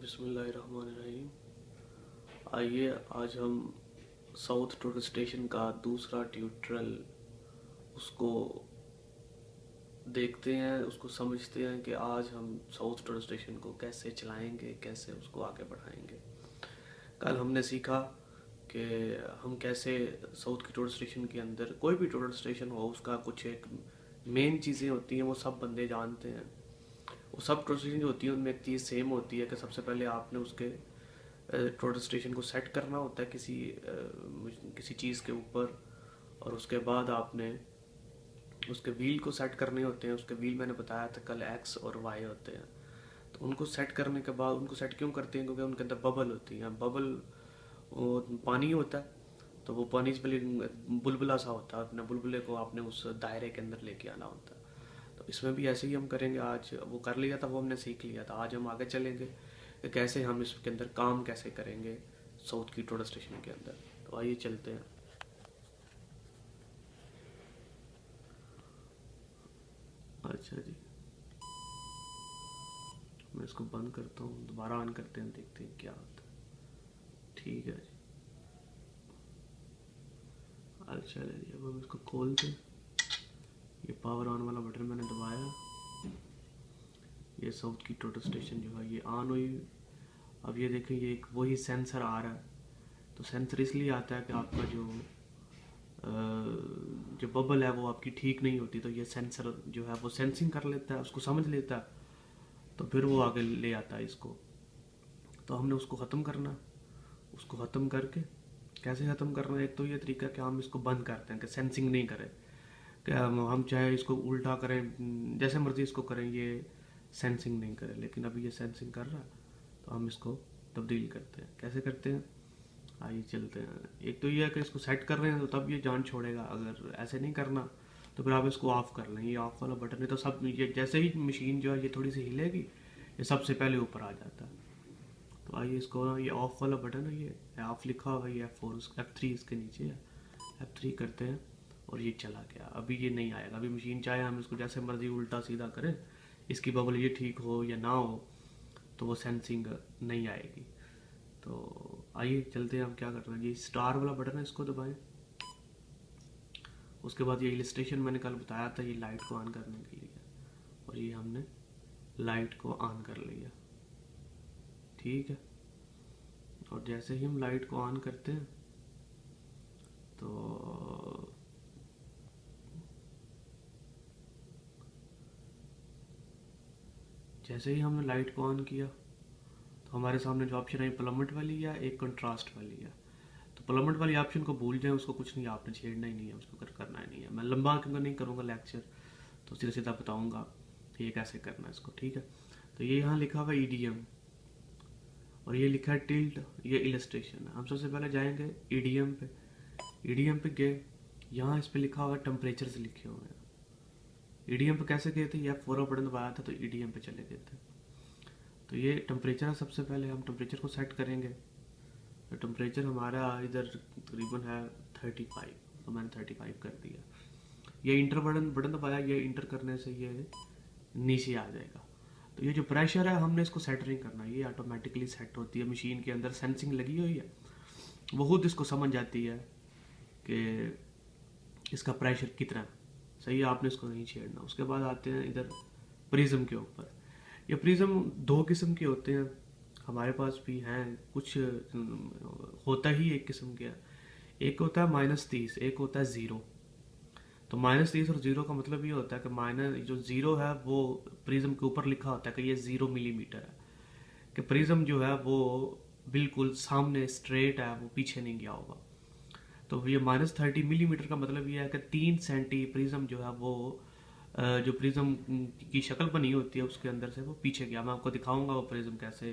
बिस्मिल्लाहिर्रहमानिर्रहीम। आइए आज हम साउथ टोटल स्टेशन का दूसरा ट्यूटोरियल उसको देखते हैं, उसको समझते हैं कि आज हम साउथ टोटल स्टेशन को कैसे चलाएंगे, कैसे उसको आगे बढ़ाएंगे। कल हमने सीखा कि हम कैसे साउथ की टोटल स्टेशन के अंदर, कोई भी टोटल स्टेशन हो, उसका कुछ एक मेन चीज़ें होती हैं, वो सब बंदे जानते हैं। वो सब टोटल स्टेशन जो होती है उनमें एक चीज़ सेम होती है कि सबसे पहले आपने उसके टोटल स्टेशन को सेट करना होता है किसी चीज़ के ऊपर, और उसके बाद आपने उसके व्हील को सेट करने होते हैं। उसके व्हील मैंने बताया था कल एक्स और वाई होते हैं। तो उनको सेट करने के बाद, उनको सेट क्यों करते हैं? क्योंकि उनके अंदर बबल होती है। बबल पानी होता है, तो वो पानी से पहले बुलबुला सा होता है, अपने बुलबुले को आपने उस दायरे के अंदर लेके आना होता है। तो इसमें भी ऐसे ही हम करेंगे। आज वो कर लिया था, वो हमने सीख लिया था। आज हम आगे चलेंगे कि कैसे हम इसके अंदर काम कैसे करेंगे साउथ की टोटल स्टेशन के अंदर। तो आइए चलते हैं। अच्छा जी, मैं इसको बंद करता हूँ, दोबारा ऑन करते हैं, देखते हैं क्या होता है। ठीक है जी। अच्छा जी, अब हम इसको खोलते हैं। ये पावर ऑन वाला बटन मैंने दबाया, ये साउथ की टोटल स्टेशन जो है ये ऑन हुई। अब ये देखें, ये एक वही सेंसर आ रहा है। तो सेंसर इसलिए आता है कि आपका जो बबल है वो आपकी ठीक नहीं होती, तो ये सेंसर जो है वो सेंसिंग कर लेता है, उसको समझ लेता है, तो फिर वो आगे ले आता है इसको। तो हमने उसको ख़त्म करना। उसको ख़त्म करके कैसे ख़त्म करना है? एक तो ये तरीका कि हम इसको बंद करते हैं कि सेंसिंग नहीं करें, कि हम चाहे इसको उल्टा करें, जैसे मर्जी इसको करें, ये सेंसिंग नहीं करे। लेकिन अभी ये सेंसिंग कर रहा है, तो हम इसको तब्दील करते हैं। कैसे करते हैं आइए चलते हैं। एक तो ये है कि इसको सेट कर रहे हैं तो तब ये जान छोड़ेगा, अगर ऐसे नहीं करना तो फिर आप इसको ऑफ़ कर लें। ये ऑफ़ वाला बटन है, तो सब ये जैसे ही मशीन जो है ये थोड़ी सी हिलेगी, ये सबसे पहले ऊपर आ जाता है। तो आइए इसको, ये ऑफ़ वाला बटन है, ये ऑफ़ लिखा हुआ है, ये F4 F3 इसके नीचे है। F3 करते हैं और ये चला गया। अभी ये नहीं आएगा। अभी मशीन चाहे हम इसको जैसे मर्जी उल्टा सीधा करें, इसकी बबल ये ठीक हो या ना हो, तो वो सेंसिंग नहीं आएगी। तो आइए चलते हैं। हम क्या करना है, ये स्टार वाला बटन है, इसको दबाएं। उसके बाद ये इलस्ट्रेशन मैंने कल बताया था, ये लाइट को ऑन करने के लिए, और ये हमने लाइट को ऑन कर लिया। ठीक है। और जैसे ही हम लाइट को ऑन करते हैं तो जैसे ही हमने लाइट को ऑन किया तो हमारे सामने जो ऑप्शन है, प्लमट वाली या एक कंट्रास्ट वाली है। तो प्लमट वाली ऑप्शन को भूल जाएं, उसको कुछ नहीं, आपने छेड़ना ही नहीं है, उसको करना ही नहीं है। मैं लंबा क्योंकि नहीं करूँगा लेक्चर, तो सीधा सीधा बताऊँगा कि ये कैसे करना है इसको। ठीक है। तो ये यहाँ लिखा हुआ है EDM, और ये लिखा है टिल्ट, ये इलस्ट्रेशन है। हम सबसे पहले जाएंगे EDM पे। EDM पे गए, यहाँ इस पे लिखा हुआ है टेम्परेचर्स लिखे हुए हैं। EDM पे कैसे गए थे? ये F4 बटन दबाया था तो EDM पे चले गए थे। तो ये टेम्परेचर है। सबसे पहले हम टेम्परेचर को सेट करेंगे। तो टेम्परेचर हमारा इधर तकरीबन है 35, तो मैंने 35 कर दिया। ये इंटर बटन दबाया, ये इंटर करने से ये नीचे आ जाएगा। तो ये जो प्रेशर है, हमने इसको सेट नहीं करना, ये ऑटोमेटिकली सेट होती है। मशीन के अंदर सेंसिंग लगी हुई है, वो खुद इसको समझ जाती है कि इसका प्रेशर कितना सही है, आपने इसको नहीं छेड़ना। उसके बाद आते हैं इधर प्रिज्म के ऊपर। ये प्रिज्म दो किस्म के होते हैं, हमारे पास भी हैं कुछ, होता ही एक किस्म के है। एक होता है -30, एक होता है 0। तो -30 और 0 का मतलब ये होता है कि माइनस जो 0 है वो प्रिज्म के ऊपर लिखा होता है कि ये 0 मिलीमीटर है, कि प्रिज्म जो है वो बिल्कुल सामने स्ट्रेट है, वो पीछे नहीं गया होगा। तो ये -30 मिलीमीटर का मतलब ये है कि 3 सेंटी प्रिज्म जो है वो जो प्रिज्म की शक्ल बनी होती है उसके अंदर से वो पीछे गया। मैं आपको दिखाऊंगा वो प्रिज्म कैसे,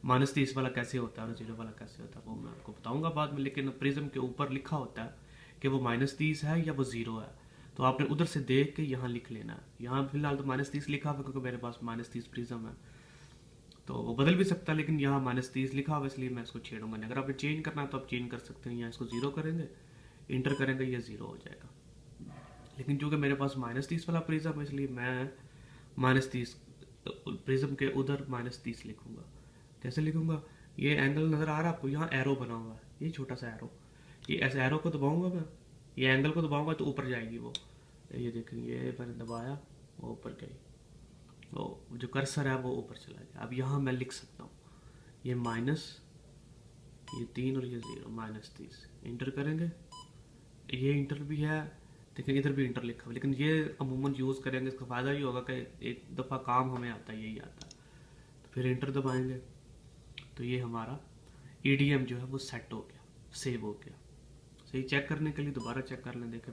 -30 वाला कैसे होता है और 0 वाला कैसे होता है, वो मैं आपको बताऊंगा बाद में। लेकिन प्रिज्म के ऊपर लिखा होता है कि वो -30 है या वो 0 है, तो आपने उधर से देख के यहाँ लिख लेना है। यहाँ फिलहाल तो -30 लिखा हुआ है क्योंकि मेरे पास -30 प्रिज्म है, तो वो बदल भी सकता है, लेकिन यहाँ -30 लिखा हुआ, इसलिए मैं इसको छेड़ूंगा नहीं। अगर आपने चेंज करना है तो आप चेंज कर सकते हैं। यहाँ इसको 0 करेंगे, इंटर करेंगे, ये 0 हो जाएगा। लेकिन चूंकि मेरे पास -30 वाला प्रिज्म है, इसलिए मैं -30 प्रिज्म के उधर -30 लिखूंगा। कैसे लिखूंगा, ये एंगल नज़र आ रहा है आपको, यहाँ एरो बना हुआ है, ये छोटा सा एरो, ये ऐसे एरो को दबाऊंगा मैं, ये एंगल को दबाऊंगा तो ऊपर जाएगी वो, ये देखेंगे ये मैंने दबाया वो ऊपर गई, वो जो कर्सर है वो ऊपर चला गया। अब यहाँ मैं लिख सकता हूँ ये माइनस, ये 3 और ये 0, -30, इंटर करेंगे, ये इंटर भी है, लेकिन इधर भी इंटर लिखा हुआ, लेकिन ये अमूमन यूज़ करेंगे, इसका फ़ायदा ये होगा कि एक दफ़ा काम हमें आता है, यही आता है, तो फिर इंटर दबाएंगे तो ये हमारा EDM जो है वो सेट हो गया, सेव हो गया। सही चेक करने के लिए दोबारा चेक कर लें, देखें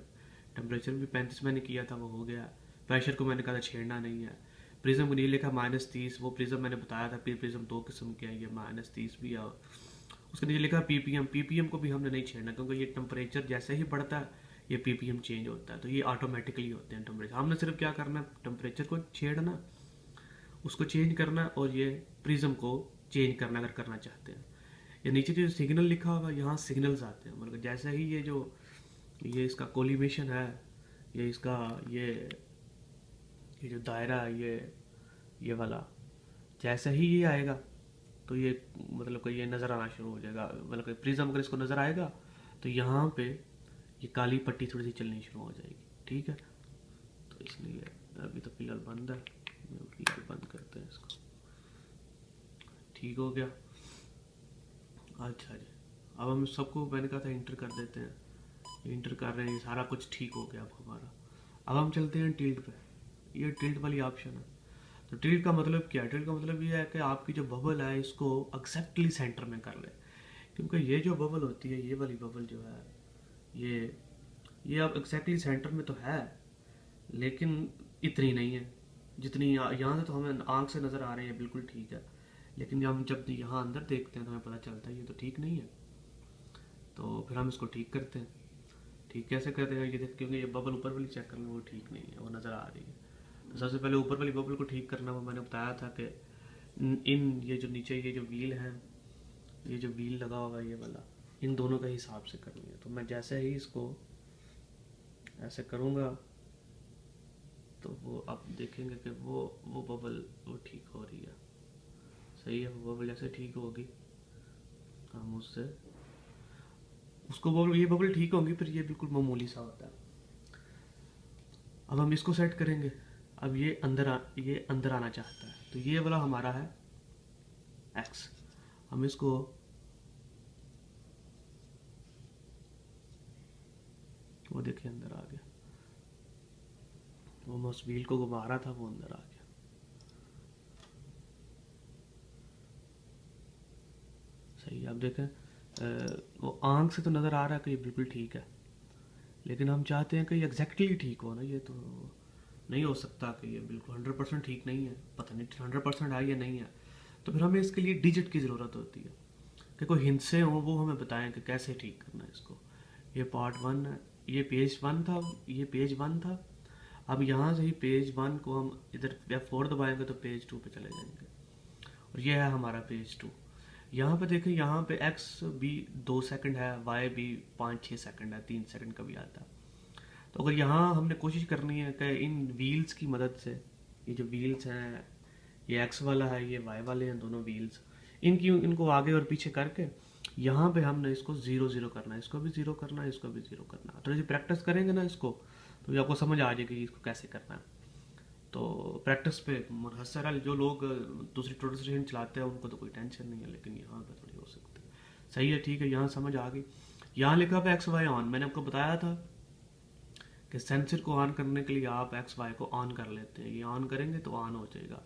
टेम्परेचर भी 35 मैंने किया था वो हो गया, प्रेशर को मैंने कहा था छेड़ना नहीं है, प्रिज्म को नहीं लिखा -30, वो प्रिज्म मैंने बताया था प्रिज्म 2 किस्म के हैं, ये -30 भी है, उसके नीचे लिखा PPM को भी हमने नहीं छेड़ना, क्योंकि ये टेम्परेचर जैसे ही बढ़ता है ये PPM चेंज होता है, तो ये ऑटोमेटिकली होते हैं टेम्परेचर, हमने सिर्फ क्या करना है टेम्परेचर को छेड़ना, उसको चेंज करना और ये प्रिज्म को चेंज करना अगर करना चाहते हैं। ये नीचे जो सिग्नल लिखा होगा यहाँ सिग्नल्स आते हैं, मतलब जैसे ही ये इसका कोलिमेशन है, ये इसका ये जो दायरा है ये वाला, जैसे ही ये आएगा तो ये मतलब कि ये नज़र आना शुरू हो जाएगा, मतलब कि प्रिज्म अगर इसको नज़र आएगा तो यहाँ पे ये काली पट्टी थोड़ी सी चलनी शुरू हो जाएगी, ठीक है। तो इसलिए अभी तो फिलहाल बंद है, फिलहाल बंद करते हैं इसको, ठीक हो गया। अच्छा जी, अब हम सबको मैंने कहा था इंटर कर देते हैं, इंटर कर रहे हैं, ये सारा कुछ ठीक हो गया अब हमारा। अब हम चलते हैं टिल्ट पे, ये टिल्ट वाली ऑप्शन है। तो टिल्ट का मतलब क्या है, टिल्ट का मतलब ये है कि आपकी जो बबल है इसको एग्जैक्टली सेंटर में कर ले, क्योंकि ये जो बबल होती है, ये वाली बबल जो है ये अब एग्जैक्टली सेंटर में तो है, लेकिन इतनी नहीं है जितनी यहाँ से तो हमें आंख से नज़र आ रही है, बिल्कुल ठीक है, लेकिन हम जब यहाँ अंदर देखते हैं तो हमें पता चलता है ये तो ठीक नहीं है, तो फिर हम इसको ठीक करते हैं। ठीक कैसे करते हैं, ये देख, क्योंकि ये बबल ऊपर वाली चेक कर लो वो ठीक नहीं है, वो नज़र आ रही है, तो सबसे पहले ऊपर वाली बबल को ठीक करना, वो मैंने बताया था कि इन ये जो नीचे ये जो व्हील है, ये जो व्हील लगा हुआ है ये वाला, इन दोनों के हिसाब से करनी है। तो मैं जैसे ही इसको ऐसे करूँगा तो वो आप देखेंगे कि वो बबल वो ठीक हो रही है, सही है, वो बबल जैसे ठीक होगी हम उसको बबल, ये बबल ठीक होंगी, फिर ये बिल्कुल मामूली सा होता है। अब हम इसको सेट करेंगे, अब ये अंदर आना चाहता है, तो ये वाला हमारा है X, हम इसको वो देखिए अंदर आ गया, वो मैं उस व्हील को घुमा रहा था वो अंदर आ गया, सही है। अब देखें वो आंख से तो नज़र आ रहा है कि ये बिल्कुल ठीक है, लेकिन हम चाहते हैं कि ये एग्जैक्टली ठीक हो ना, ये तो नहीं हो सकता कि ये बिल्कुल 100% ठीक नहीं है, पता नहीं 100% है या नहीं है, तो फिर हमें इसके लिए डिजिट की ज़रूरत होती है कि कोई हिंसे हो वो हमें बताएं कि कैसे ठीक करना है इसको। ये पार्ट 1 है, ये पेज 1 था, ये पेज 1 था, अब यहाँ से ही पेज 1 को हम इधर F4 दबाएंगे तो पेज 2 पे चले जाएंगे, और ये है हमारा पेज 2। यहाँ पे देखें, यहाँ पे X भी 2 सेकंड है, Y भी 5-6 सेकंड है, 3 सेकंड का भी आता है। तो अगर यहाँ हमने कोशिश करनी है कि इन व्हील्स की मदद से, ये जो व्हील्स हैं, ये X वाला है, ये Y वाले हैं, दोनों व्हील्स, इनको आगे और पीछे करके यहाँ पे हमने इसको 0-0 करना है, इसको भी 0 करना है, इसको भी 0 करना है। तो जैसे प्रैक्टिस करेंगे ना इसको, तो आपको समझ आ जाएगी इसको कैसे करना है। तो प्रैक्टिस पे मुनहसर है, जो लोग दूसरी ट्रांसलेशन चलाते हैं उनको तो कोई टेंशन नहीं है, लेकिन यहाँ पे थोड़ी हो सकती है। सही है, ठीक है, यहाँ समझ आ गई। यहाँ लिखा हुआ XY ऑन, मैंने आपको बताया था कि सेंसर को ऑन करने के लिए आप XY को ऑन कर लेते हैं, ये ऑन करेंगे तो ऑन हो जाएगा।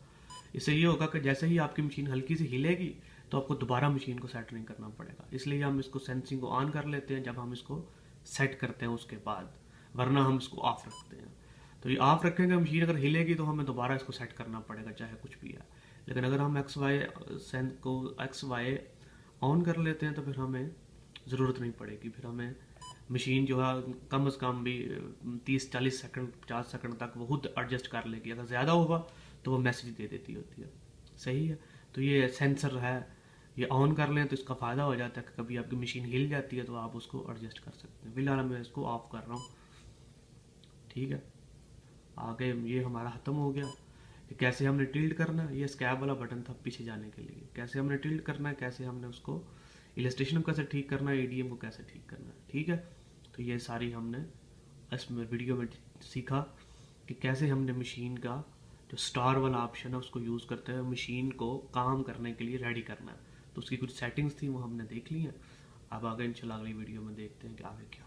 इससे ये होगा कि जैसे ही आपकी मशीन हल्की सी हिलेगी तो आपको दोबारा मशीन को सेट नहीं करना पड़ेगा, इसलिए हम इसको सेंसिंग को ऑन कर लेते हैं जब हम इसको सेट करते हैं उसके बाद, वरना हम इसको ऑफ रखते हैं। तो ये ऑफ रखेंगे, मशीन अगर हिलेगी तो हमें दोबारा इसको सेट करना पड़ेगा चाहे कुछ भी है। लेकिन अगर हम XY ऑन कर लेते हैं तो फिर हमें ज़रूरत नहीं पड़ेगी, फिर हमें मशीन जो है कम से कम भी 30-40 सेकंड 50 सेकंड तक वो खुद एडजस्ट कर लेगी, अगर ज़्यादा होगा तो वो मैसेज दे देती होती है। सही है, तो ये सेंसर है, ये ऑन कर लें तो इसका फ़ायदा हो जाता है कि कभी आपकी मशीन हिल जाती है तो आप उसको एडजस्ट कर सकते हैं। फिलहाल मैं इसको ऑफ कर रहा हूँ, ठीक है। आगे ये हमारा ख़त्म हो गया। कि कैसे हमने टिल्ट करना है। ये स्कैब वाला बटन था पीछे जाने के लिए, कैसे हमने टिल्ट करना है, कैसे हमने उसको इलस्ट्रेशन को कैसे ठीक करना है, एडीएम को कैसे ठीक करना है। ठीक है, तो ये सारी हमने इस वीडियो में सीखा कि कैसे हमने मशीन का जो स्टार वाला ऑप्शन है उसको यूज़ करते हुए मशीन को काम करने के लिए रेडी करना है। तो उसकी कुछ सेटिंग्स थी वो हमने देख ली हैं। अब आगे इंशाल्लाह अगली वीडियो में देखते हैं कि आगे क्या